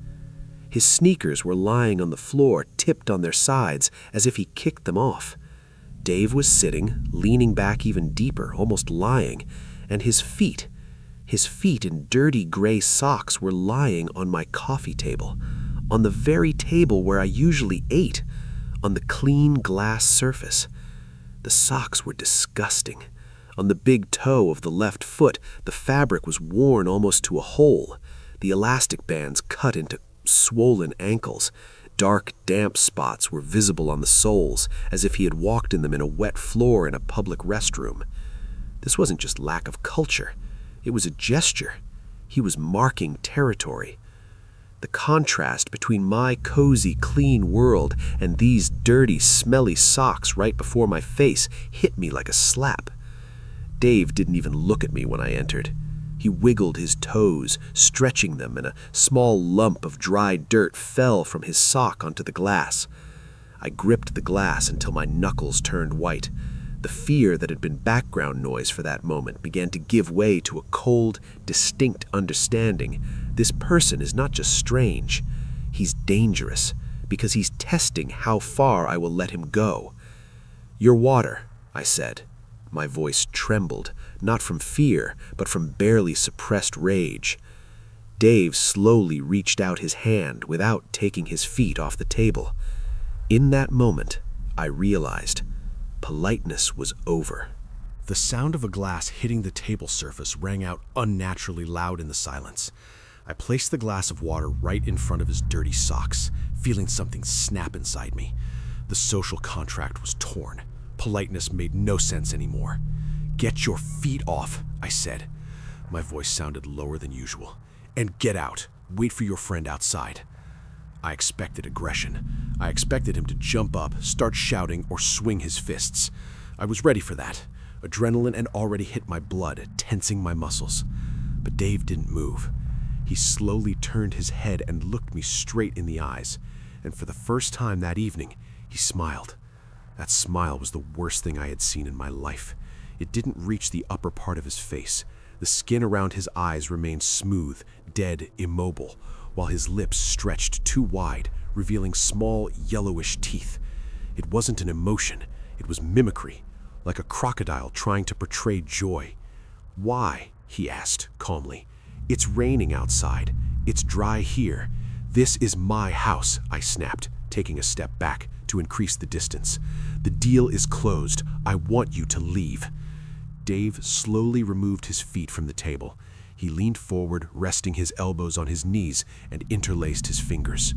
His sneakers were lying on the floor, tipped on their sides, as if he kicked them off. Dave was sitting, leaning back even deeper, almost lying, and his feet in dirty gray socks were lying on my coffee table, on the very table where I usually ate, on the clean glass surface. The socks were disgusting. On the big toe of the left foot, the fabric was worn almost to a hole. The elastic bands cut into swollen ankles. Dark, damp spots were visible on the soles, as if he had walked in them in a wet floor in a public restroom. This wasn't just lack of culture. It was a gesture. He was marking territory. The contrast between my cozy, clean world and these dirty, smelly socks right before my face hit me like a slap. Dave didn't even look at me when I entered. He wiggled his toes, stretching them, and a small lump of dry dirt fell from his sock onto the glass. I gripped the glass until my knuckles turned white. The fear that had been background noise for that moment began to give way to a cold, distinct understanding. This person is not just strange. He's dangerous, because he's testing how far I will let him go. "Your water," I said. My voice trembled, not from fear, but from barely suppressed rage. Dave slowly reached out his hand without taking his feet off the table. In that moment, I realized politeness was over. The sound of a glass hitting the table surface rang out unnaturally loud in the silence. I placed the glass of water right in front of his dirty socks, feeling something snap inside me. The social contract was torn. Politeness made no sense anymore. "Get your feet off," I said. My voice sounded lower than usual. "And get out. Wait for your friend outside." I expected aggression. I expected him to jump up, start shouting, or swing his fists. I was ready for that. Adrenaline had already hit my blood, tensing my muscles. But Dave didn't move. He slowly turned his head and looked me straight in the eyes. And for the first time that evening, he smiled. That smile was the worst thing I had seen in my life. It didn't reach the upper part of his face. The skin around his eyes remained smooth, dead, immobile, while his lips stretched too wide, revealing small, yellowish teeth. It wasn't an emotion. It was mimicry, like a crocodile trying to portray joy. "Why?" he asked calmly. "It's raining outside. It's dry here. This is my house," I snapped, taking a step back to increase the distance. "The deal is closed. I want you to leave." Dave slowly removed his feet from the table. He leaned forward, resting his elbows on his knees, and interlaced his fingers.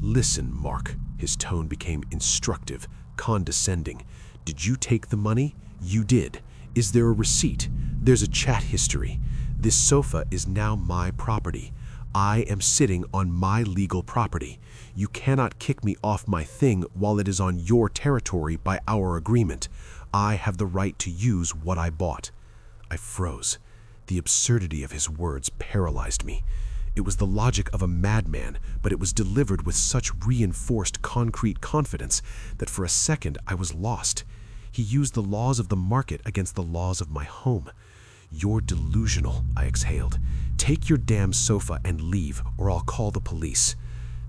"Listen, Mark." His tone became instructive, condescending. "Did you take the money? You did. Is there a receipt? There's a chat history. This sofa is now my property. I am sitting on my legal property. You cannot kick me off my thing while it is on your territory by our agreement. I have the right to use what I bought." I froze. The absurdity of his words paralyzed me. It was the logic of a madman, but it was delivered with such reinforced concrete confidence that for a second I was lost. He used the laws of the market against the laws of my home. "You're delusional," I exhaled. "Take your damn sofa and leave, or I'll call the police."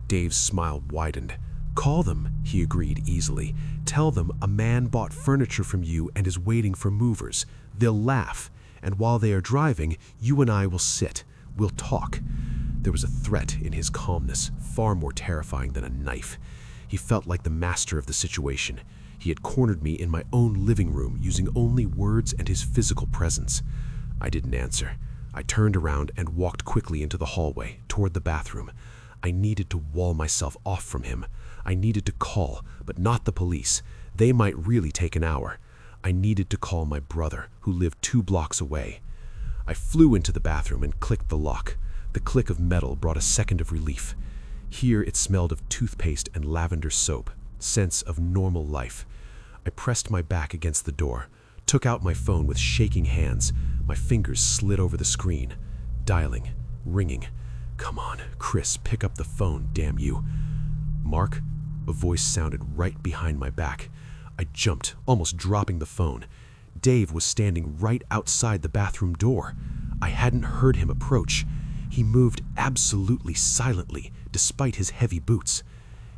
Dave's smile widened. "Call them," he agreed easily. "Tell them a man bought furniture from you and is waiting for movers. They'll laugh, and while they are driving, you and I will sit. We'll talk." There was a threat in his calmness, far more terrifying than a knife. He felt like the master of the situation. He had cornered me in my own living room using only words and his physical presence. I didn't answer. I turned around and walked quickly into the hallway, toward the bathroom. I needed to wall myself off from him. I needed to call, but not the police. They might really take an hour. I needed to call my brother, who lived 2 blocks away. I flew into the bathroom and clicked the lock. The click of metal brought a second of relief. Here it smelled of toothpaste and lavender soap, scents of normal life. I pressed my back against the door, took out my phone with shaking hands. My fingers slid over the screen. Dialing, ringing. "Come on, Chris, pick up the phone, damn you." "Mark?" A voice sounded right behind my back. I jumped, almost dropping the phone. Dave was standing right outside the bathroom door. I hadn't heard him approach. He moved absolutely silently, despite his heavy boots.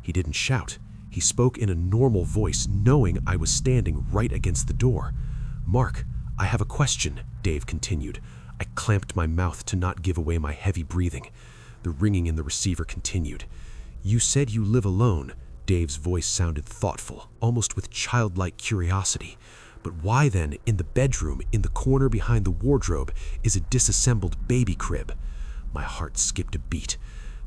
He didn't shout. He spoke in a normal voice, knowing I was standing right against the door. "Mark, I have a question," Dave continued. I clamped my mouth to not give away my heavy breathing. The ringing in the receiver continued. "You said you live alone." Dave's voice sounded thoughtful, almost with childlike curiosity. "But why then, in the bedroom, in the corner behind the wardrobe, is a disassembled baby crib?" My heart skipped a beat.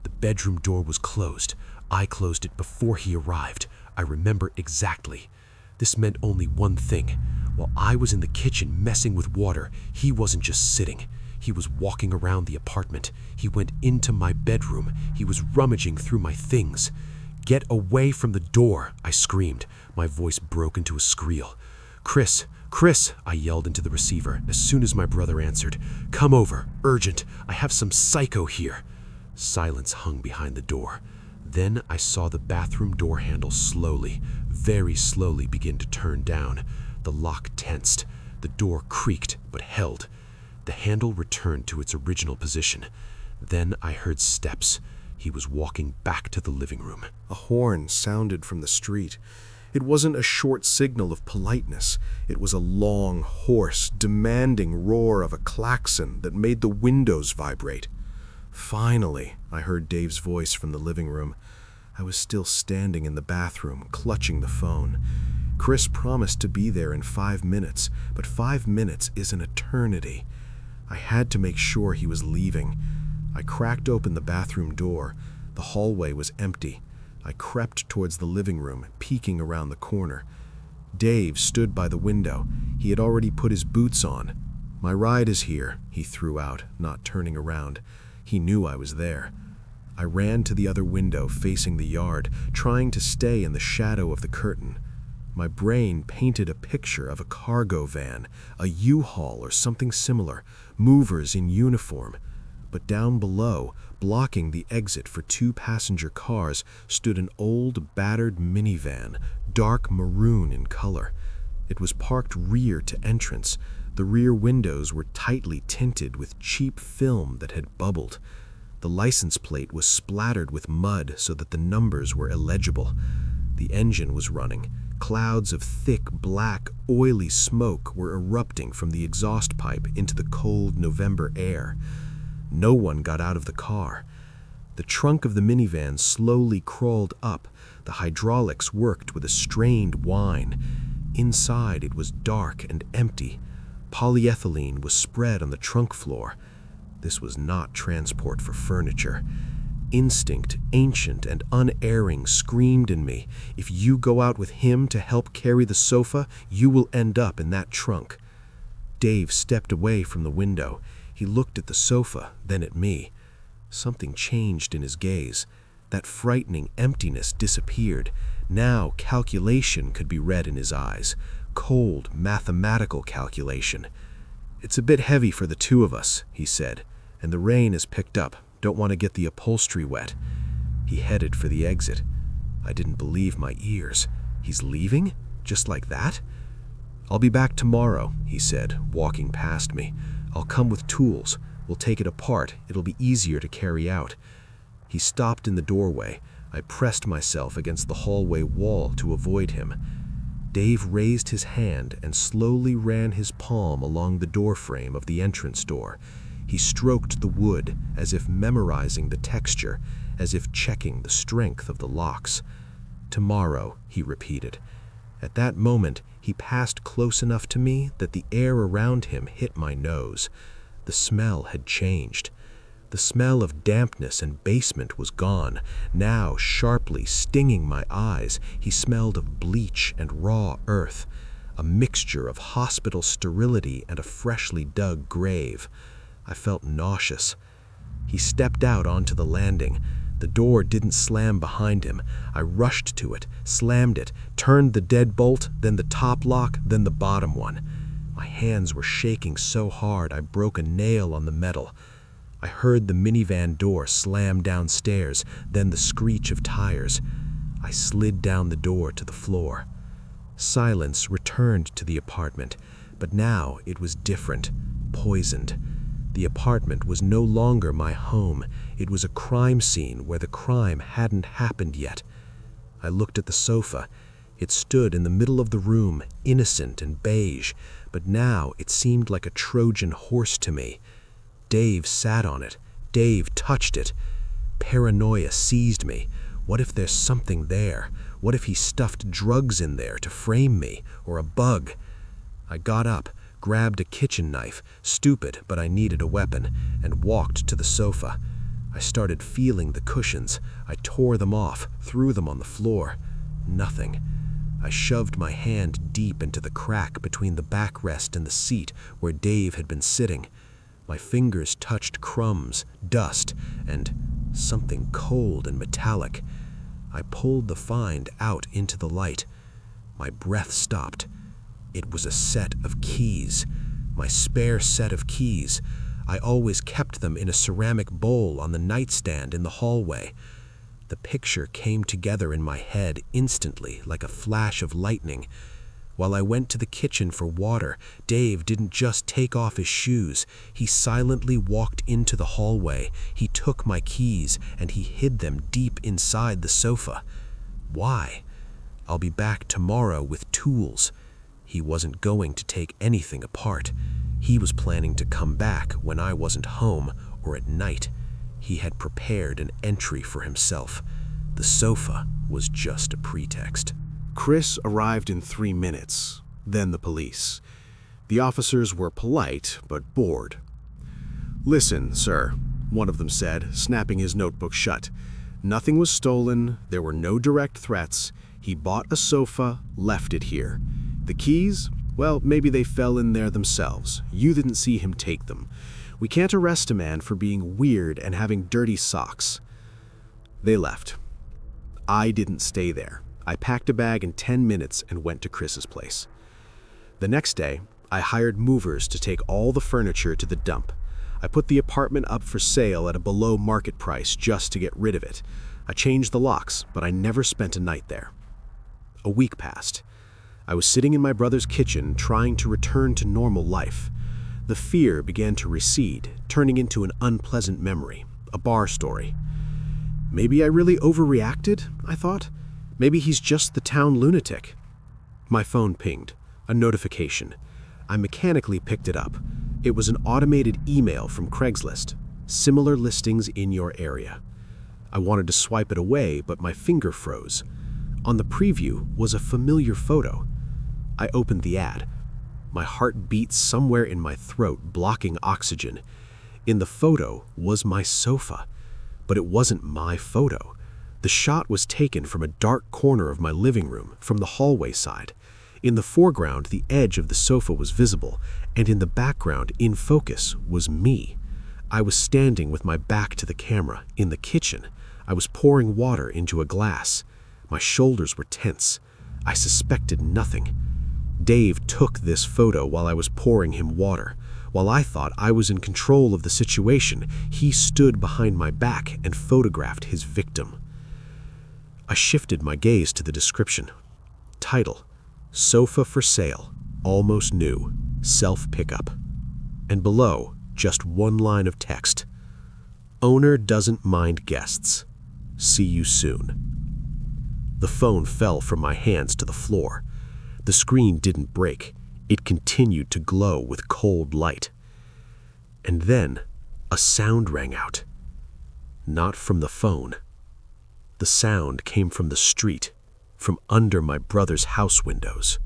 The bedroom door was closed. I closed it before he arrived. I remember exactly. This meant only one thing. While I was in the kitchen messing with water, he wasn't just sitting. He was walking around the apartment. He went into my bedroom. He was rummaging through my things. "Get away from the door," I screamed. My voice broke into a squeal. "Chris, Chris," I yelled into the receiver as soon as my brother answered. "Come over, urgent. I have some psycho here." Silence hung behind the door. Then I saw the bathroom door handle slowly, very slowly begin to turn down. The lock tensed. The door creaked, but held. The handle returned to its original position. Then I heard steps. He was walking back to the living room. A horn sounded from the street. It wasn't a short signal of politeness. It was a long, hoarse, demanding roar of a klaxon that made the windows vibrate. Finally, I heard Dave's voice from the living room. I was still standing in the bathroom, clutching the phone. Chris promised to be there in 5 minutes, but 5 minutes is an eternity. I had to make sure he was leaving. I cracked open the bathroom door. The hallway was empty. I crept towards the living room, peeking around the corner. Dave stood by the window. He had already put his boots on. "My ride is here," he threw out, not turning around. He knew I was there. I ran to the other window facing the yard, trying to stay in the shadow of the curtain. My brain painted a picture of a cargo van, a U-Haul or something similar, movers in uniform. But down below, blocking the exit for 2 passenger cars, stood an old, battered minivan, dark maroon in color. It was parked rear to entrance. The rear windows were tightly tinted with cheap film that had bubbled. The license plate was splattered with mud so that the numbers were illegible. The engine was running. Clouds of thick, black, oily smoke were erupting from the exhaust pipe into the cold November air. No one got out of the car. The trunk of the minivan slowly crawled up. The hydraulics worked with a strained whine. Inside it was dark and empty. Polyethylene was spread on the trunk floor. This was not transport for furniture. Instinct, ancient and unerring, screamed in me, if you go out with him to help carry the sofa, you will end up in that trunk. Dave stepped away from the window. He looked at the sofa, then at me. Something changed in his gaze. That frightening emptiness disappeared. Now calculation could be read in his eyes. Cold, mathematical calculation. "It's a bit heavy for the 2 of us," he said, "and the rain has picked up. Don't want to get the upholstery wet." He headed for the exit. I didn't believe my ears. He's leaving? Just like that? "I'll be back tomorrow," he said, walking past me. I'll come with tools. We'll take it apart. It'll be easier to carry out." He stopped in the doorway. I pressed myself against the hallway wall to avoid him. Dave raised his hand and slowly ran his palm along the doorframe of the entrance door. He stroked the wood as if memorizing the texture, as if checking the strength of the locks. "Tomorrow," he repeated. At that moment, he passed close enough to me that the air around him hit my nose. The smell had changed. The smell of dampness and basement was gone. Now, sharply stinging my eyes, he smelled of bleach and raw earth, a mixture of hospital sterility and a freshly dug grave. I felt nauseous. He stepped out onto the landing. The door didn't slam behind him. I rushed to it, slammed it, turned the deadbolt, then the top lock, then the bottom one. My hands were shaking so hard I broke a nail on the metal. I heard the minivan door slam downstairs, then the screech of tires. I slid down the door to the floor. Silence returned to the apartment, but now it was different, poisoned. The apartment was no longer my home. It was a crime scene where the crime hadn't happened yet. I looked at the sofa. It stood in the middle of the room, innocent and beige, but now it seemed like a Trojan horse to me. Dave sat on it. Dave touched it. Paranoia seized me. What if there's something there? What if he stuffed drugs in there to frame me, or a bug? I got up, grabbed a kitchen knife, stupid, but I needed a weapon, and walked to the sofa. I started feeling the cushions. I tore them off, threw them on the floor. Nothing. I shoved my hand deep into the crack between the backrest and the seat where Dave had been sitting. My fingers touched crumbs, dust, and something cold and metallic. I pulled the find out into the light. My breath stopped. It was a set of keys. My spare set of keys. I always kept them in a ceramic bowl on the nightstand in the hallway. The picture came together in my head instantly, like a flash of lightning. While I went to the kitchen for water, Dave didn't just take off his shoes. He silently walked into the hallway. He took my keys, and he hid them deep inside the sofa. Why? I'll be back tomorrow with tools. He wasn't going to take anything apart. He was planning to come back when I wasn't home or at night. He had prepared an entry for himself. The sofa was just a pretext. Chris arrived in 3 minutes, then the police. The officers were polite, but bored. "Listen, sir," one of them said, snapping his notebook shut. "Nothing was stolen, there were no direct threats. He bought a sofa, left it here. The keys? Well, maybe they fell in there themselves. You didn't see him take them. We can't arrest a man for being weird and having dirty socks." They left. I didn't stay there. I packed a bag in 10 minutes and went to Chris's place. The next day, I hired movers to take all the furniture to the dump. I put the apartment up for sale at a below market price just to get rid of it. I changed the locks, but I never spent a night there. A week passed. I was sitting in my brother's kitchen trying to return to normal life. The fear began to recede, turning into an unpleasant memory, a bar story. Maybe I really overreacted, I thought. Maybe he's just the town lunatic. My phone pinged, a notification. I mechanically picked it up. It was an automated email from Craigslist. Similar listings in your area. I wanted to swipe it away, but my finger froze. On the preview was a familiar photo. I opened the ad. My heart beat somewhere in my throat, blocking oxygen. In the photo was my sofa, but it wasn't my photo. The shot was taken from a dark corner of my living room, from the hallway side. In the foreground, the edge of the sofa was visible, and in the background, in focus, was me. I was standing with my back to the camera, in the kitchen. I was pouring water into a glass. My shoulders were tense. I suspected nothing. Dave took this photo while I was pouring him water. While I thought I was in control of the situation, he stood behind my back and photographed his victim. I shifted my gaze to the description. Title: Sofa for sale, almost new, self-pickup. And below, just one line of text. Owner doesn't mind guests. See you soon. The phone fell from my hands to the floor. The screen didn't break. It continued to glow with cold light. And then a sound rang out. Not from the phone. The sound came from the street, from under my brother's house windows.